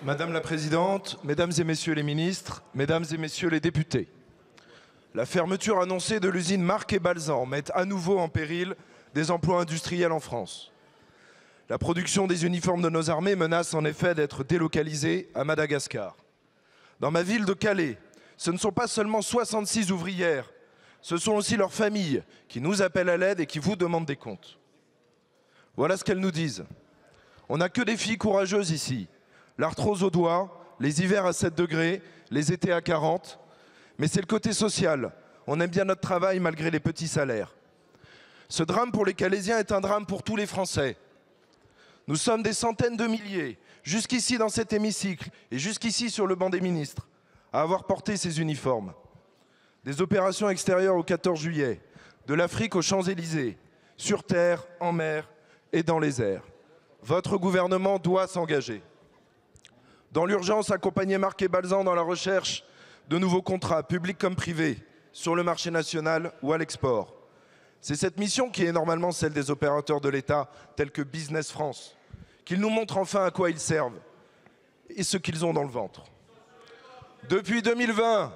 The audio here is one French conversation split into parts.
Madame la Présidente, Mesdames et Messieurs les ministres, Mesdames et Messieurs les députés, la fermeture annoncée de l'usine Marc & Balsan met à nouveau en péril des emplois industriels en France. La production des uniformes de nos armées menace en effet d'être délocalisée à Madagascar. Dans ma ville de Calais, ce ne sont pas seulement 66 ouvrières, ce sont aussi leurs familles qui nous appellent à l'aide et qui vous demandent des comptes. Voilà ce qu'elles nous disent. On n'a que des filles courageuses ici. L'arthrose au doigt, les hivers à 7 degrés, les étés à 40. Mais c'est le côté social. On aime bien notre travail malgré les petits salaires. Ce drame pour les Calaisiens est un drame pour tous les Français. Nous sommes des centaines de milliers, jusqu'ici dans cet hémicycle et jusqu'ici sur le banc des ministres, à avoir porté ces uniformes. Des opérations extérieures au 14 juillet, de l'Afrique aux Champs-Élysées, sur terre, en mer et dans les airs. Votre gouvernement doit s'engager. Dans l'urgence, accompagner Marc & Balsan dans la recherche de nouveaux contrats, publics comme privés, sur le marché national ou à l'export. C'est cette mission qui est normalement celle des opérateurs de l'État, tels que Business France, qu'ils nous montrent enfin à quoi ils servent et ce qu'ils ont dans le ventre. Depuis 2020,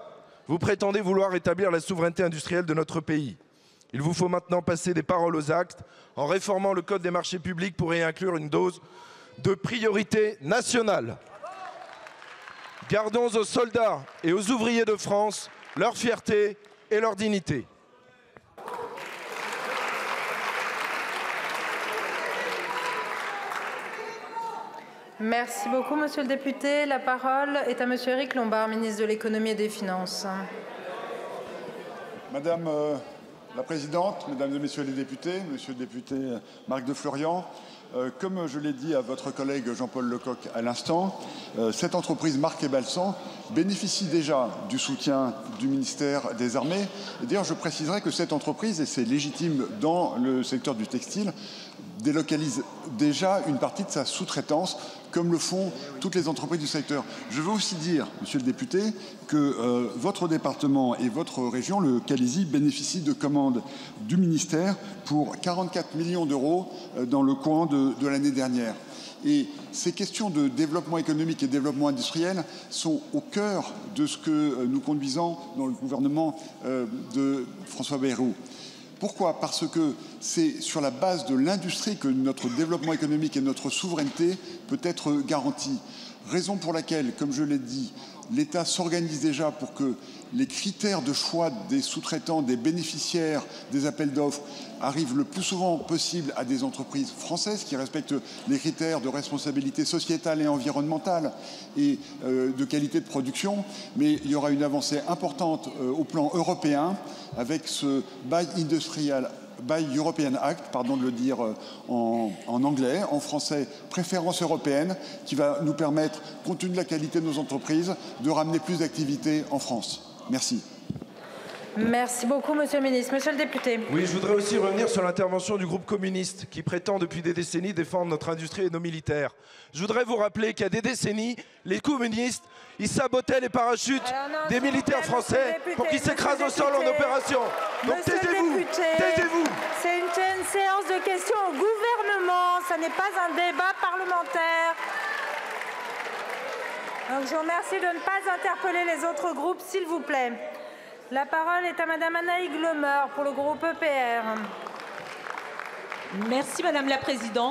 vous prétendez vouloir établir la souveraineté industrielle de notre pays. Il vous faut maintenant passer des paroles aux actes en réformant le code des marchés publics pour y inclure une dose de priorité nationale. Gardons aux soldats et aux ouvriers de France leur fierté et leur dignité. Merci beaucoup, monsieur le député. La parole est à monsieur Éric Lombard, ministre de l'économie et des finances. Madame la Présidente, Mesdames et Messieurs les députés, Monsieur le député Marc de Florian, comme je l'ai dit à votre collègue Jean-Paul Lecoq à l'instant, cette entreprise Marc & Balsan bénéficie déjà du soutien du ministère des Armées. D'ailleurs, je préciserai que cette entreprise, et c'est légitime dans le secteur du textile, délocalise déjà une partie de sa sous-traitance, comme le font toutes les entreprises du secteur. Je veux aussi dire, monsieur le député, que votre département et votre région, le Calaisis, bénéficient de commandes du ministère pour 44 millions d'euros dans le courant de l'année dernière. Et ces questions de développement économique et de développement industriel sont au cœur de ce que nous conduisons dans le gouvernement de François Bayrou. Pourquoi? Parce que c'est sur la base de l'industrie que notre développement économique et notre souveraineté peut être garantie. Raison pour laquelle, comme je l'ai dit, l'État s'organise déjà pour que les critères de choix des sous-traitants, des bénéficiaires des appels d'offres arrivent le plus souvent possible à des entreprises françaises qui respectent les critères de responsabilité sociétale et environnementale et de qualité de production. Mais il y aura une avancée importante au plan européen avec ce Buy European Act, pardon de le dire en anglais, en français, préférence européenne, qui va nous permettre, compte tenu de la qualité de nos entreprises, de ramener plus d'activités en France. Merci. Merci beaucoup, monsieur le ministre. Monsieur le député. Oui, je voudrais aussi revenir sur l'intervention du groupe communiste qui prétend depuis des décennies défendre notre industrie et nos militaires. Je voudrais vous rappeler qu'il y a des décennies, les communistes, ils sabotaient les parachutes des militaires français pour qu'ils s'écrasent au sol en opération. Donc taisez-vous, taisez-vous. C'est une séance de questions au gouvernement, ça n'est pas un débat parlementaire. Donc je vous remercie de ne pas interpeller les autres groupes, s'il vous plaît. La parole est à madame Anaïg Lemeur pour le groupe EPR. Merci madame la présidente.